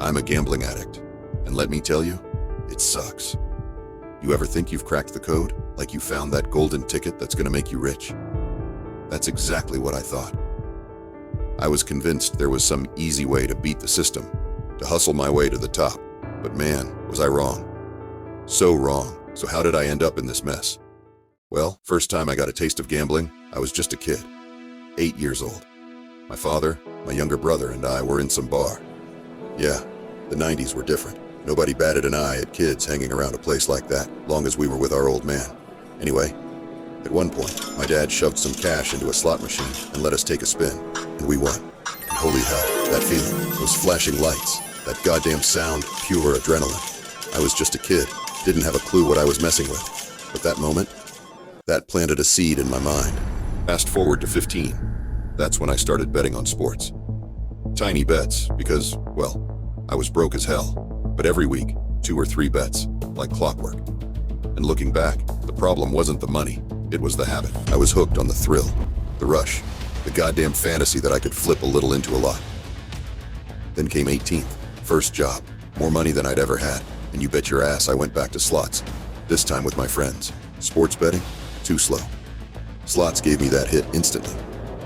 I'm a gambling addict, and let me tell you, it sucks. You ever think you've cracked the code? Like you found that golden ticket that's gonna make you rich? That's exactly what I thought. I was convinced there was some easy way to beat the system, to hustle my way to the top. But man, was I wrong. So wrong. So how did I end up in this mess? Well, first time I got a taste of gambling, I was just a kid, 8 years old. My father, my younger brother, and I were in some bar. Yeah, the 90s were different. Nobody batted an eye at kids hanging around a place like that, long as we were with our old man. Anyway, at one point, my dad shoved some cash into a slot machine and let us take a spin, and we won. And holy hell, that feeling, those flashing lights, that goddamn sound, pure adrenaline. I was just a kid, didn't have a clue what I was messing with. But that moment, that planted a seed in my mind. Fast forward to 15. That's when I started betting on sports. Tiny bets, because, well, I was broke as hell. But every week, 2 or 3 bets, like clockwork. And looking back, the problem wasn't the money, it was the habit. I was hooked on the thrill, the rush, the goddamn fantasy that I could flip a little into a lot. Then came 18th, first job, more money than I'd ever had, and you bet your ass I went back to slots, this time with my friends. Sports betting? Too slow. Slots gave me that hit instantly.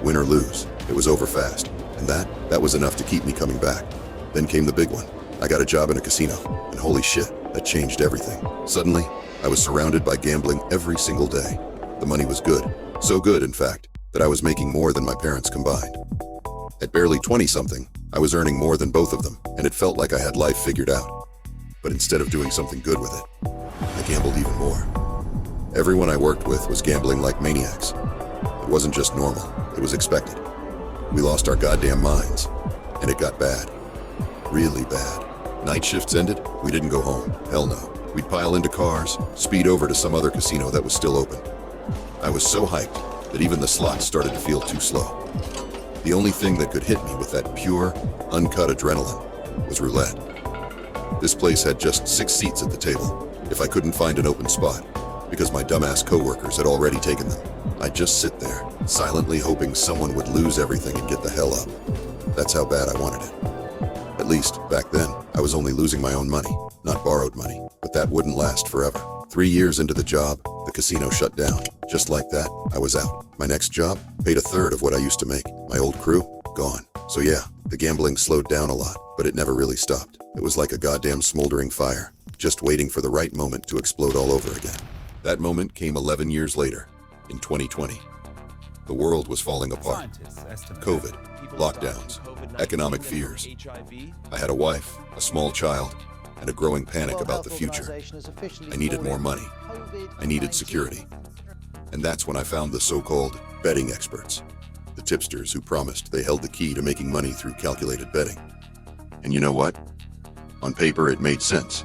Win or lose, it was over fast, and that was enough to keep me coming back. Then came the big one. I got a job in a casino, and holy shit, that changed everything. Suddenly, I was surrounded by gambling every single day. The money was good, so good in fact, that I was making more than my parents combined. At barely 20-something, I was earning more than both of them, and it felt like I had life figured out. But instead of doing something good with it, I gambled even more. Everyone I worked with was gambling like maniacs. It wasn't just normal, it was expected. We lost our goddamn minds, and it got bad. Really bad. Night shifts ended, we didn't go home. Hell no. We'd pile into cars, speed over to some other casino that was still open. I was so hyped that even the slots started to feel too slow. The only thing that could hit me with that pure, uncut adrenaline was roulette. This place had just 6 seats at the table, if I couldn't find an open spot, because my dumbass coworkers had already taken them. I'd just sit there, silently hoping someone would lose everything and get the hell up. That's how bad I wanted it. At least, back then, I was only losing my own money, not borrowed money. But that wouldn't last forever. 3 years into the job, the casino shut down. Just like that, I was out. My next job paid 1/3 of what I used to make. My old crew, gone. So yeah, the gambling slowed down a lot, but it never really stopped. It was like a goddamn smoldering fire, just waiting for the right moment to explode all over again. That moment came 11 years later, in 2020. The world was falling apart. COVID, lockdowns, economic fears. I had a wife, a small child, and a growing panic about the future. I needed more money. I needed security. And that's when I found the so-called betting experts, the tipsters who promised they held the key to making money through calculated betting. And you know what? On paper, it made sense.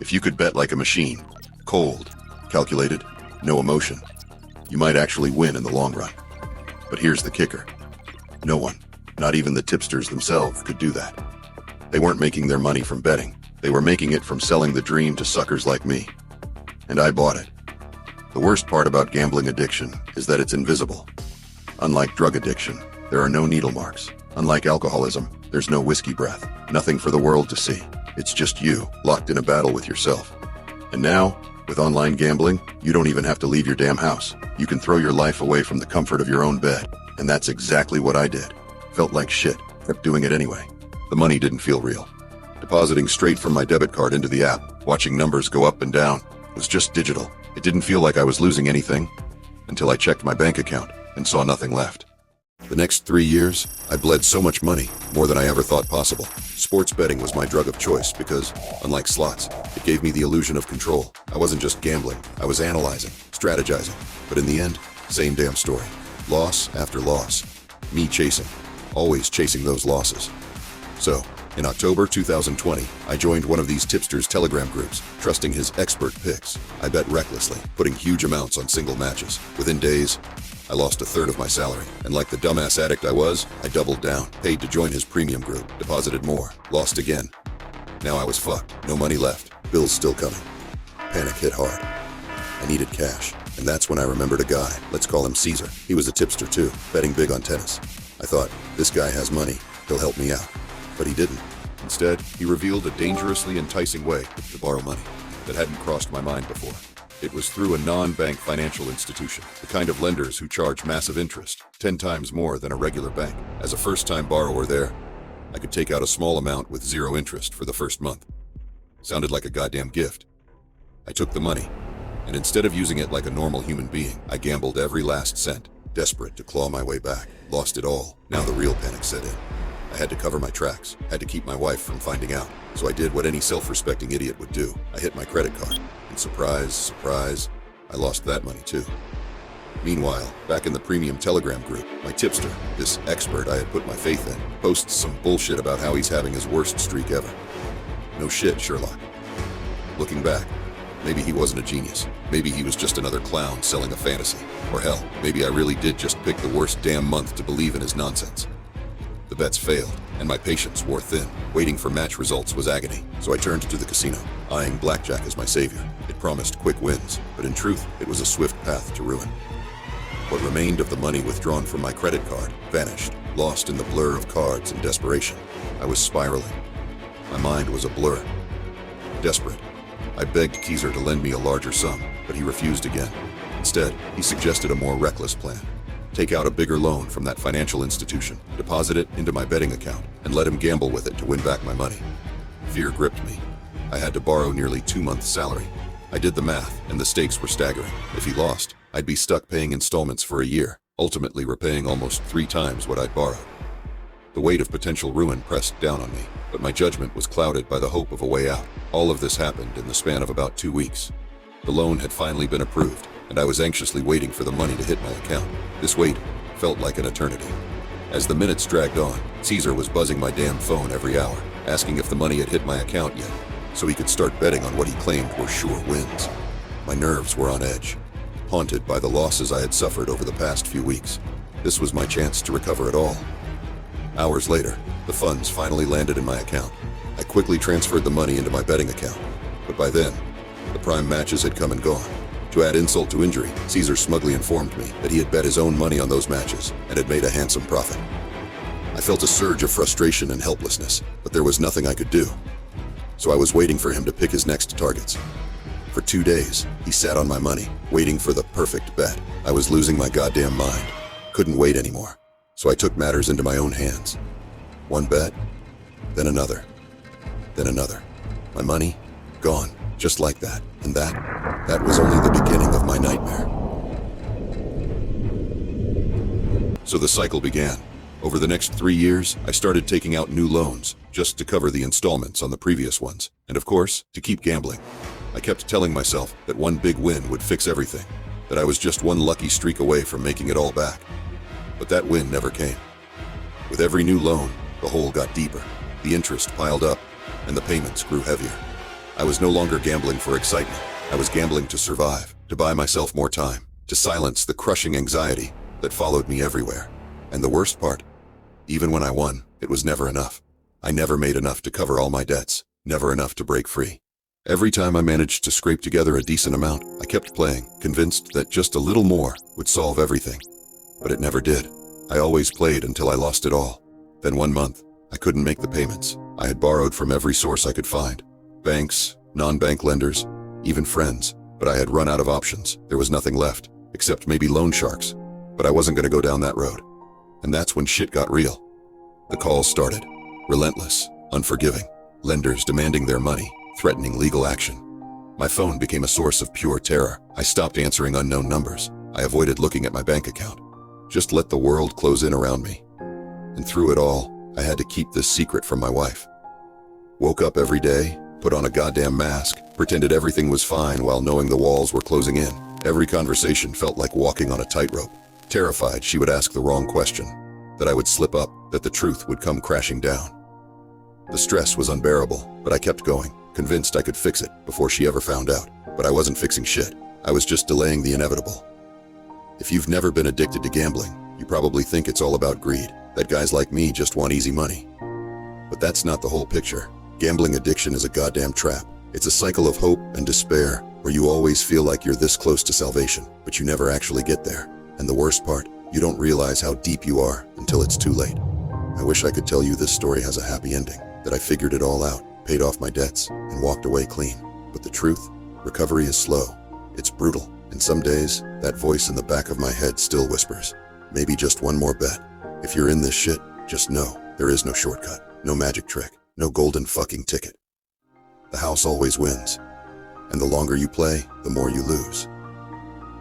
If you could bet like a machine, cold, calculated, no emotion, you might actually win in the long run. But here's the kicker. No one, not even the tipsters themselves, could do that. They weren't making their money from betting. They were making it from selling the dream to suckers like me. And I bought it. The worst part about gambling addiction is that it's invisible. Unlike drug addiction, there are no needle marks. Unlike alcoholism, there's no whiskey breath. Nothing for the world to see. It's just you, locked in a battle with yourself. And now, with online gambling, you don't even have to leave your damn house. You can throw your life away from the comfort of your own bed. And that's exactly what I did. Felt like shit, kept doing it anyway. The money didn't feel real. Depositing straight from my debit card into the app, watching numbers go up and down, was just digital. It didn't feel like I was losing anything until I checked my bank account and saw nothing left. The next 3 years, I bled so much money, more than I ever thought possible. Sports betting was my drug of choice because, unlike slots, it gave me the illusion of control. I wasn't just gambling, I was analyzing, strategizing. But in the end, same damn story. Loss after loss. Me chasing, always chasing those losses. So, in October 2020, I joined one of these tipsters' Telegram groups, trusting his expert picks. I bet recklessly, putting huge amounts on single matches. Within days, I lost 1/3 of my salary, and like the dumbass addict I was, I doubled down, paid to join his premium group, deposited more, lost again. Now I was fucked, no money left, bills still coming. Panic hit hard. I needed cash, and that's when I remembered a guy, let's call him Caesar. He was a tipster too, betting big on tennis. I thought, this guy has money, he'll help me out. But he didn't. Instead, he revealed a dangerously enticing way to borrow money that hadn't crossed my mind before. It was through a non-bank financial institution, the kind of lenders who charge massive interest, 10 times more than a regular bank. As a first-time borrower there, I could take out a small amount with 0 interest for the first month. Sounded like a goddamn gift. I took the money, and instead of using it like a normal human being, I gambled every last cent, desperate to claw my way back. Lost it all. Now the real panic set in. I had to cover my tracks, had to keep my wife from finding out. So I did what any self-respecting idiot would do. I hit my credit card, and surprise, surprise, I lost that money too. Meanwhile, back in the premium Telegram group, my tipster, this expert I had put my faith in, posts some bullshit about how he's having his worst streak ever. No shit, Sherlock. Looking back, maybe he wasn't a genius. Maybe he was just another clown selling a fantasy. Or hell, maybe I really did just pick the worst damn month to believe in his nonsense. The bets failed, and my patience wore thin. Waiting for match results was agony, so I turned to the casino, eyeing blackjack as my savior. It promised quick wins, but in truth, it was a swift path to ruin. What remained of the money withdrawn from my credit card vanished, lost in the blur of cards and desperation. I was spiraling. My mind was a blur. Desperate, I begged Keezer to lend me a larger sum, but he refused again. Instead, he suggested a more reckless plan. Take out a bigger loan from that financial institution, deposit it into my betting account, and let him gamble with it to win back my money. Fear gripped me. I had to borrow nearly 2 months' salary. I did the math, and the stakes were staggering. If he lost, I'd be stuck paying installments for a year, ultimately repaying almost 3 times what I'd borrowed. The weight of potential ruin pressed down on me, but my judgment was clouded by the hope of a way out. All of this happened in the span of about 2 weeks. The loan had finally been approved, and I was anxiously waiting for the money to hit my account. This wait felt like an eternity. As the minutes dragged on, Caesar was buzzing my damn phone every hour, asking if the money had hit my account yet, so he could start betting on what he claimed were sure wins. My nerves were on edge, haunted by the losses I had suffered over the past few weeks. This was my chance to recover it all. Hours later, the funds finally landed in my account. I quickly transferred the money into my betting account, but by then, the prime matches had come and gone. To add insult to injury, Caesar smugly informed me that he had bet his own money on those matches and had made a handsome profit. I felt a surge of frustration and helplessness, but there was nothing I could do. So I was waiting for him to pick his next targets. For 2 days, he sat on my money, waiting for the perfect bet. I was losing my goddamn mind. Couldn't wait anymore. So I took matters into my own hands. One bet, then another, then another. My money, gone, just like that. And that was only the beginning of my nightmare. So the cycle began. Over the next 3 years, I started taking out new loans, just to cover the installments on the previous ones. And of course, to keep gambling. I kept telling myself that one big win would fix everything, that I was just one lucky streak away from making it all back. But that win never came. With every new loan, the hole got deeper, the interest piled up, and the payments grew heavier. I was no longer gambling for excitement. I was gambling to survive, to buy myself more time, to silence the crushing anxiety that followed me everywhere. And the worst part, even when I won, it was never enough. I never made enough to cover all my debts, never enough to break free. Every time I managed to scrape together a decent amount, I kept playing, convinced that just a little more would solve everything. But it never did. I always played until I lost it all. Then one month, I couldn't make the payments. I had borrowed from every source I could find. Banks, non-bank lenders, even friends. But I had run out of options. There was nothing left, except maybe loan sharks. But I wasn't going to go down that road. And that's when shit got real. The calls started. Relentless, unforgiving. Lenders demanding their money, threatening legal action. My phone became a source of pure terror. I stopped answering unknown numbers. I avoided looking at my bank account. Just let the world close in around me. And through it all, I had to keep this secret from my wife. Woke up every day, put on a goddamn mask, pretended everything was fine while knowing the walls were closing in. Every conversation felt like walking on a tightrope. Terrified she would ask the wrong question, that I would slip up, that the truth would come crashing down. The stress was unbearable, but I kept going, convinced I could fix it before she ever found out. But I wasn't fixing shit. I was just delaying the inevitable. If you've never been addicted to gambling, you probably think it's all about greed, that guys like me just want easy money. But that's not the whole picture. Gambling addiction is a goddamn trap. It's a cycle of hope and despair, where you always feel like you're this close to salvation, but you never actually get there. And the worst part, you don't realize how deep you are until it's too late. I wish I could tell you this story has a happy ending, that I figured it all out, paid off my debts, and walked away clean. But the truth, recovery is slow. It's brutal. And some days, that voice in the back of my head still whispers, maybe just one more bet. If you're in this shit, just know there is no shortcut, no magic trick, no golden fucking ticket. The house always wins. And the longer you play, the more you lose.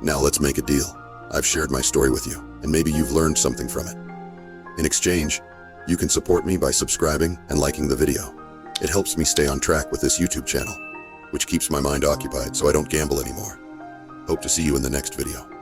Now let's make a deal. I've shared my story with you, and maybe you've learned something from it. In exchange, you can support me by subscribing and liking the video. It helps me stay on track with this YouTube channel, which keeps my mind occupied so I don't gamble anymore. Hope to see you in the next video.